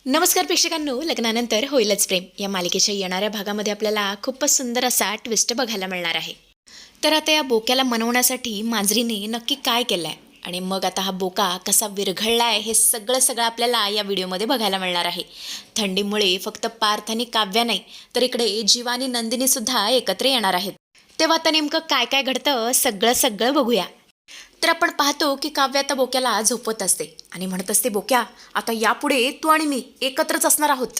नमस्कार प्रेक्षकांनो, लग्नानंतर होईलच प्रेम या मालिकेच्या येणाऱ्या भागामध्ये आपल्याला खूपच सुंदर असा ट्विस्ट बघायला मिळणार आहे. तर आता या बोक्याला मनवण्यासाठी मांजरीने नक्की काय केलं आहे आणि मग आता हा बोका कसा विरघळला आहे हे सगळं आपल्याला या व्हिडिओमध्ये बघायला मिळणार आहे. थंडीमुळे फक्त पार्थ आणि काव्या नाही तर इकडे जीवा आणि नंदिनीसुद्धा एकत्र येणार आहेत. तेव्हा आता नेमकं काय काय घडतं सगळं बघूया. तर आपण पाहतो की काव्य आता बोक्याला झोपवत असते आणि म्हणत असते, बोक्या आता यापुढे तू आणि मी एकत्रच असणार आहोत.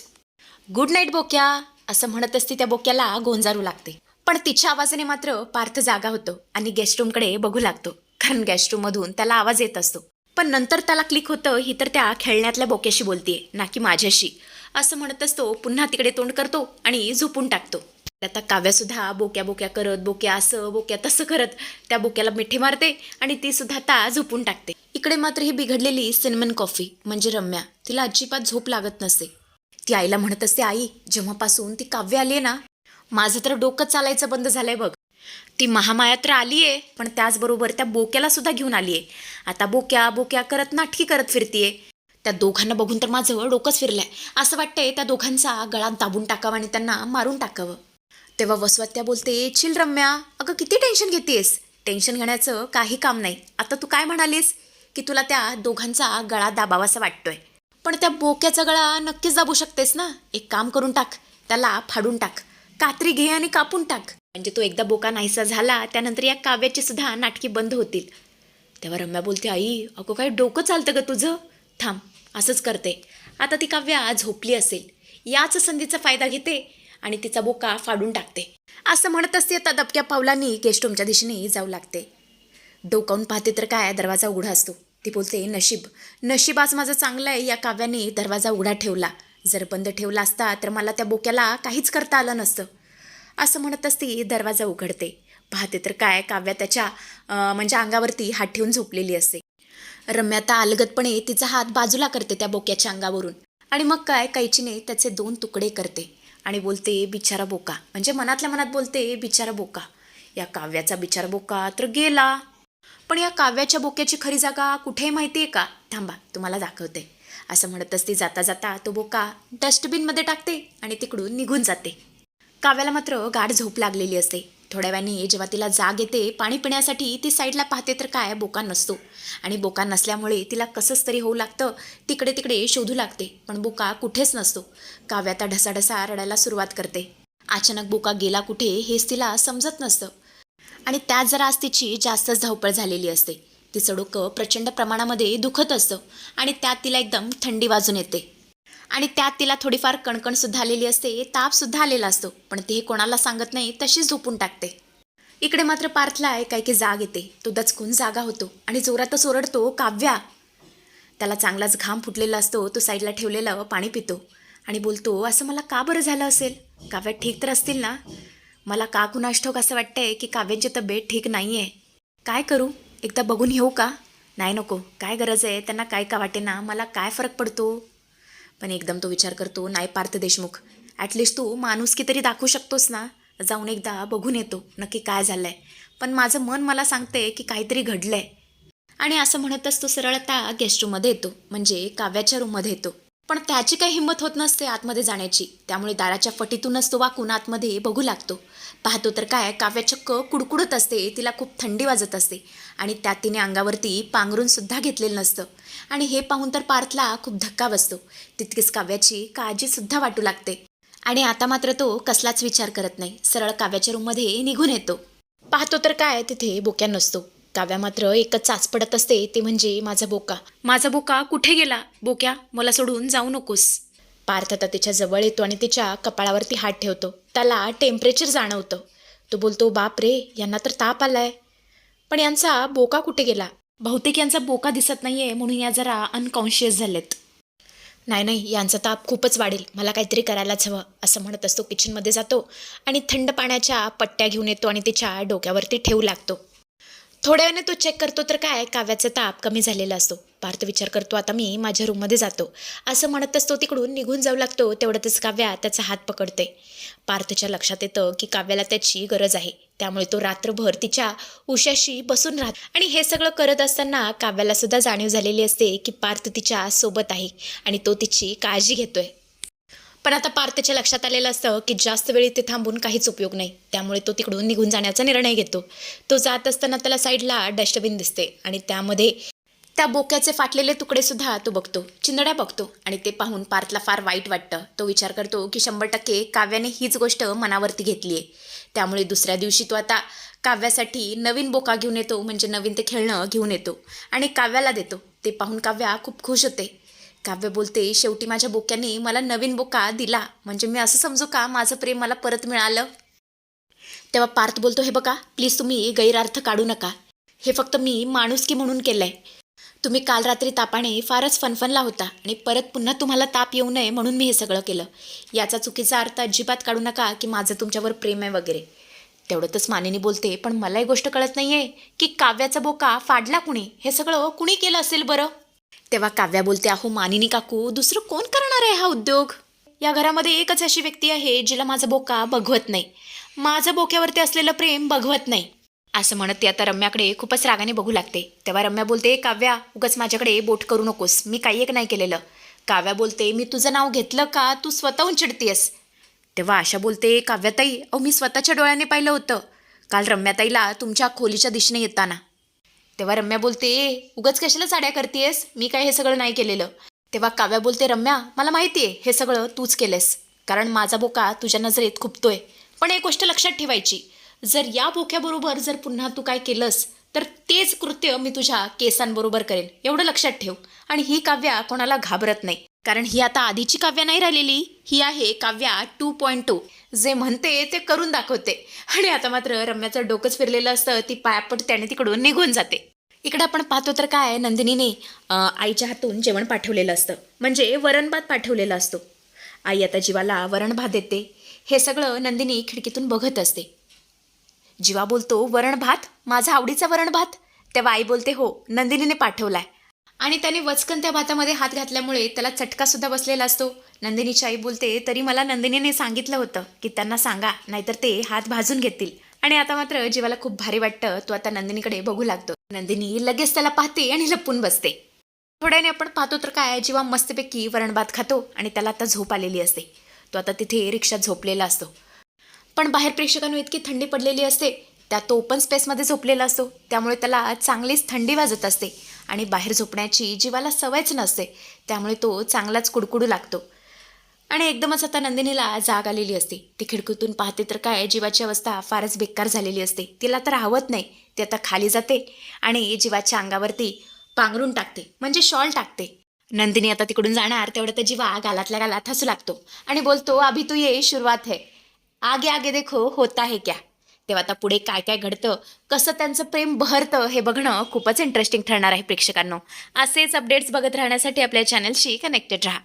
गुड नाईट बोक्या, असं म्हणत असते त्या बोक्याला गोंजारू लागते. पण तिच्या आवाजाने मात्र पार्थ जागा होतो आणि गेस्ट रूमकडे बघू लागतो, कारण गेस्ट रूममधून त्याला आवाज येत असतो. पण नंतर त्याला क्लिक होतं, ही तर त्या खेळण्यातल्या बोक्याशी बोलतीये ना की माझ्याशी. असं म्हणत असतो, पुन्हा तिकडे तोंड करतो आणि झोपून टाकतो. आता काव्यासुद्धा बोक्या बोक्या करत, बोक्या असं बोक्या तसं करत त्या बोक्याला मिठी मारते आणि ती सुद्धा आता झोपून टाकते. इकडे मात्र ही बिघडलेली सिनेमन कॉफी म्हणजे रम्या, तिला अजिबात झोप लागत नसते. ती आईला म्हणत असते, आई जेव्हापासून ती काव्य आली आहे ना, माझं तर डोकं चालायचं बंद झालंय बघ. ती महामाया तर आलीये, पण त्याचबरोबर त्या बोक्याला सुद्धा घेऊन आलीये. आता बोक्या बोक्या करत नाटकी करत फिरतीये. त्या दोघांना बघून तर माझं डोकंच फिरलंय. असं वाटतंय त्या दोघांचा गळा दाबून टाकावा आणि त्यांना मारून टाकावं. तेव्हा वसवत्या बोलते, चिल रम्या, अगं किती टेन्शन घेतेस. टेन्शन घेण्याचं काही काम नाही. आता तू काय म्हणालीस की तुला त्या दोघांचा गळा दाबावासा वाटतोय, पण त्या बोक्याचा गळा नक्कीच दाबू शकतेस ना. एक काम करून टाक, त्याला फाडून टाक, कात्री घे आणि कापून टाक. म्हणजे तो एकदा बोका नाहीसा झाला त्यानंतर या काव्याची सुद्धा नाटकी बंद होतील. तेव्हा रम्या बोलते, आई अगं काय डोकं चालतं ग तुझं, थांब असंच करते. आता ती काव्या झोपली असेल, याच संधीचा फायदा घेते आणि तिचा बोका फाडून टाकते. असं म्हणत असते आता दबक्या पावलांनी गेस्ट रूमच्या दिशेने जाऊ लागते. डोकावून पाहते तर काय, दरवाजा उघडा असतो. ती बोलते, नशीब नशीब आज माझं चांगलं आहे, या काव्याने दरवाजा उघडा ठेवला. जर बंद ठेवला असता तर मला त्या बोक्याला काहीच करता आलं नसतं. असं म्हणत असती दरवाजा उघडते. पाहते तर काय, काव्या त्याच्या म्हणजे अंगावरती हात ठेवून झोपलेली असते. रम्या आता अलगदपणे तिचा हात बाजूला करते त्या बोक्याच्या अंगावरून आणि मग काय कैचीने त्याचे 2 तुकडे करते आणि बोलते, बिचारा बोका, म्हणजे मनातल्या मनात बोलते, बिचारा बोका. या काव्याचा बिचारा बोका तर गेला. पण या काव्याच्या बोक्याची खरी जागा कुठे माहिती आहे का, थांबा तुम्हाला दाखवते. असं म्हणत असते जाता जाता तो बोका डस्टबिनमध्ये टाकते आणि तिकडून निघून जाते. काव्याला मात्र गाढ झोप लागलेली असते. थोड्या वेळाने जेव्हा तिला जाग येते पाणी पिण्यासाठी, ती साईडला पाहते तर काय, बोका नसतो. आणि बोका नसल्यामुळे तिला कसंच तरी होऊ लागतं. तिकडे तिकडे शोधू लागते, पण बोका कुठेच नसतो. काव्या आता ढसाढसा रडायला सुरुवात करते. अचानक बोका गेला कुठे हेच तिला समजत नसतं आणि त्यात जरा आज तिची जास्तच धावपळ झालेली असते. तिचं डोकं प्रचंड प्रमाणामध्ये दुखत असतं आणि त्यात तिला एकदम थंडी वाजून येते आणि त्यात तिला थोडीफार कणकणसुद्धा आलेली असते, तापसुद्धा आलेला असतो. पण ती हे कोणाला सांगत नाही, तशीच झोपून टाकते. इकडे मात्र पार्थला एकाएकी जाग येते. तो दचकून जागा होतो आणि जोरातच ओरडतो, काव्या. त्याला चांगलाच घाम फुटलेला असतो. तो साईडला ठेवलेलं पाणी पितो आणि बोलतो, असं मला का बरं झालं असेल. काव्या ठीक तर असतील ना. मला का कुणास ठाऊक असं वाटतंय की काव्यांची तब्येत ठीक नाही आहे. काय करू, एकदा बघून येऊ का. नाही नको, काय गरज आहे, त्यांना काय का वाटे ना, मला काय फरक पडतो. पण एकदम तो विचार करतो, नाही पार्थ देशमुख, ॲटलिस्ट तू माणुसकी तरी दाखवू शकतोस ना. जाऊन एकदा बघून येतो नक्की काय झालं आहे. पण माझं मन मला सांगते की काहीतरी घडलं आहे. आणि असं म्हणतच तो सरळ आता गेस्ट रूममध्ये येतो, म्हणजे काव्याच्या रूममध्ये येतो. पण त्याची काही हिंमत होत नसते आतमध्ये जाण्याची, त्यामुळे दाराच्या फटीतूनच तो वाकून आतमध्ये बघू लागतो. पाहतो तर काय, काव्या चक्क कुडकुडत असते. तिला खूप थंडी वाजत असते आणि त्यात तिने अंगावरती पांघरून सुद्धा घेतलेलं नसतं. आणि हे पाहून तर पार्थला खूप धक्का बसतो. तितकीच काव्याची काळजीसुद्धा वाटू लागते आणि आता मात्र तो कसलाच विचार करत नाही, सरळ काव्याच्या रूममध्ये निघून येतो. पाहतो तर काय, तिथे बोक्या नसतो. काव्या मात्र एकच चाच पडत असते, ते म्हणजे माझा बोका. माझा बोका कुठे गेला. बोक्या, मला सोडून जाऊ नकोस. पार्थ आता तिच्या जवळ येतो आणि तिच्या कपाळावरती हात ठेवतो. त्याला टेम्परेचर जाणवतं. तो बोलतो, बाप रे, यांना तर ताप आलाय. पण यांचा बोका कुठे गेला. बहुतेक यांचा बोका दिसत नाहीये म्हणून या जरा अनकॉन्शियस झालेत. नाही नाही, यांचा ताप खूपच वाढेल, मला काहीतरी करायलाच हवं. असं म्हणत असतो किचनमध्ये जातो आणि थंड पाण्याच्या पट्ट्या घेऊन येतो आणि तिच्या डोक्यावरती ठेवू लागतो. थोड्या वेळाने तो चेक करतो तर काय, काव्याचा ताप कमी झालेला असतो. पार्थ विचार करतो, आता मी माझ्या रूममध्ये जातो. असं म्हणतच तो तिकडून निघून जाऊ लागतो. तेवढ्यातच काव्या त्याचा हात पकडते. पार्थच्या लक्षात येतं की काव्याला त्याची गरज आहे. त्यामुळे तो रात्रभर तिच्या उशाशी बसून राहत आणि हे सगळं करत असताना काव्याला सुद्धा जाणीव झालेली असते की पार्थ तिच्या सोबत आहे आणि तो तिची काळजी घेतोय. पण आता पार्थ त्याच्या लक्षात आलेलं असतं की जास्त वेळ इथे थांबून काहीच उपयोग नाही. त्यामुळे तो तिकडून निघून जाण्याचा निर्णय घेतो. तो जात असताना त्याला साईडला डस्टबिन दिसते आणि त्यामध्ये त्या बोक्याचे फाटलेले तुकडे सुद्धा तो बघतो, चिंधड्या बघतो आणि ते पाहून पार्थला फार वाईट वाटतं. तो विचार करतो की 100% काव्याने हीच गोष्ट मनावरती घेतली आहे. त्यामुळे दुसऱ्या दिवशी तो आता काव्यासाठी नवीन बोका घेऊन येतो, म्हणजे नवीन ते खेळणं घेऊन येतो आणि काव्याला देतो. ते पाहून काव्या खूप खुश होते. काव्य बोलते, शेवटी माझ्या बोक्याने मला नवीन बोका दिला, म्हणजे मी असं समजू का माझं प्रेम मला परत मिळालं. तेव्हा पार्थ बोलतो, हे बघा प्लीज तुम्ही गैरअर्थ काढू नका. हे फक्त मी माणुसकी म्हणून केलं आहे. तुम्ही काल रात्री तापाने फारच फनफनला होता आणि परत पुन्हा तुम्हाला ताप येऊ नये म्हणून मी हे सगळं केलं. याचा चुकीचा अर्थ अजिबात काढू नका की माझं तुमच्यावर प्रेम आहे वगैरे. तेवढंच मानिनी बोलते, पण मला ही गोष्ट कळत नाही आहे की काव्याचा बोका फाडला कुणी, हे सगळं कुणी केलं असेल बरं. तेव्हा काव्या बोलते, अहो मानिनी काकू, दुसरं कोण करणार आहे हा उद्योग. या घरामध्ये एकच अशी व्यक्ती आहे जिला माझा बोका बघवत नाही, माझं बोक्यावरती असलेलं प्रेम बघवत नाही. असं म्हणत ती आता रम्याकडे खूपच रागाने बघू लागते. तेव्हा रम्या बोलते, काव्या उगाच माझ्याकडे बोट करू नकोस, मी काही एक नाही केलेलं. काव्या बोलते, मी तुझं नाव घेतलं का तू स्वतःहून चिडतीयस. तेव्हा आशा बोलते, काव्याताई अहो मी स्वतःच्या डोळ्याने पाहिलं होतं काल रम्याताईला तुमच्या खोलीच्या दिशेने येताना. तेव्हा रम्या बोलते, उगाच कशाला साड्या करतेस, मी काय हे सगळं नाही केलेलं. तेव्हा काव्या बोलते, रम्या मला माहिती आहे हे सगळं तूच केलंस, कारण माझा बोका तुझ्या नजरेत खुपतोय. पण एक गोष्ट लक्षात ठेवायची, जर या बोक्याबरोबर जर पुन्हा तू काय केलंस तर तेच कृत्य मी तुझ्या केसांबरोबर करेन, एवढं लक्षात ठेव. आणि ही काव्या कोणाला घाबरत नाही, कारण ही आता आधीची काव्या नाही राहिलेली, ही आहे काव्या 2.2. जे म्हणते ते करून दाखवते. आणि आता मात्र रम्याचं डोकंच फिरलेलं असतं, ती पायापट त्याने तिकडून निघून जाते. इकडं आपण पाहतो तर काय, नंदिनीने आईच्या हातून जेवण पाठवलेलं असतं, म्हणजे वरण भात पाठवलेला असतो. आई आता जीवाला वरण भात देते. हे सगळं नंदिनी खिडकीतून बघत असते. जीवा बोलतो, वरण भात, माझा आवडीचा वरण भात. तेव्हा आई बोलते, हो नंदिनीने पाठवलाय. आणि त्याने वचकन त्या भातामध्ये हात घातल्यामुळे त्याला चटकासुद्धा बसलेला असतो. नंदिनीची आई बोलते, तरी मला नंदिनीने सांगितलं होतं की त्यांना सांगा, नाहीतर ते हात भाजून घेतील. आणि आता मात्र जीवाला खूप भारी वाटतं. तो आता नंदिनीकडे बघू लागतो. नंदिनी लगेच त्याला पाहते आणि लपून बसते. थोड्याने आपण पाहतो तर काय, जीवा मस्तपैकी वरण भात खातो आणि त्याला आता झोप आलेली असते. तो आता तिथे रिक्षात झोपलेला असतो. पण बाहेर प्रेक्षकांना इतकी थंडी पडलेली असते, त्यात तो ओपन स्पेसमध्ये झोपलेला असतो, त्यामुळे त्याला चांगलीच थंडी वाजत असते आणि बाहेर झोपण्याची जीवाला सवयच नसते. त्यामुळे तो चांगलाच कुडकुडू लागतो. आणि एकदमच आता नंदिनीला जाग आलेली असते. ती खिडकीतून पाहते तर काय, जीवाची अवस्था फारच बेकार झालेली असते. तिला तर राहवत नाही. ती आता खाली जाते आणि जीवाच्या अंगावरती पांघरून टाकते, म्हणजे शॉल टाकते. नंदिनी आता तिकडून जाणार, तेवढं तर जीवा गालातल्या गालात हसू लागतो आणि बोलतो, अभी तो ये शुरुवात है, आगे आगे देखो होता है क्या. तेव्हा आता पुढे काय काय घडतं, कसं त्यांचं प्रेम बहरतं हे बघणं खूपच इंटरेस्टिंग ठरणार आहे प्रेक्षकांनो. असेच अपडेट्स बघत राहण्यासाठी आपल्या चॅनलशी कनेक्टेड राहा.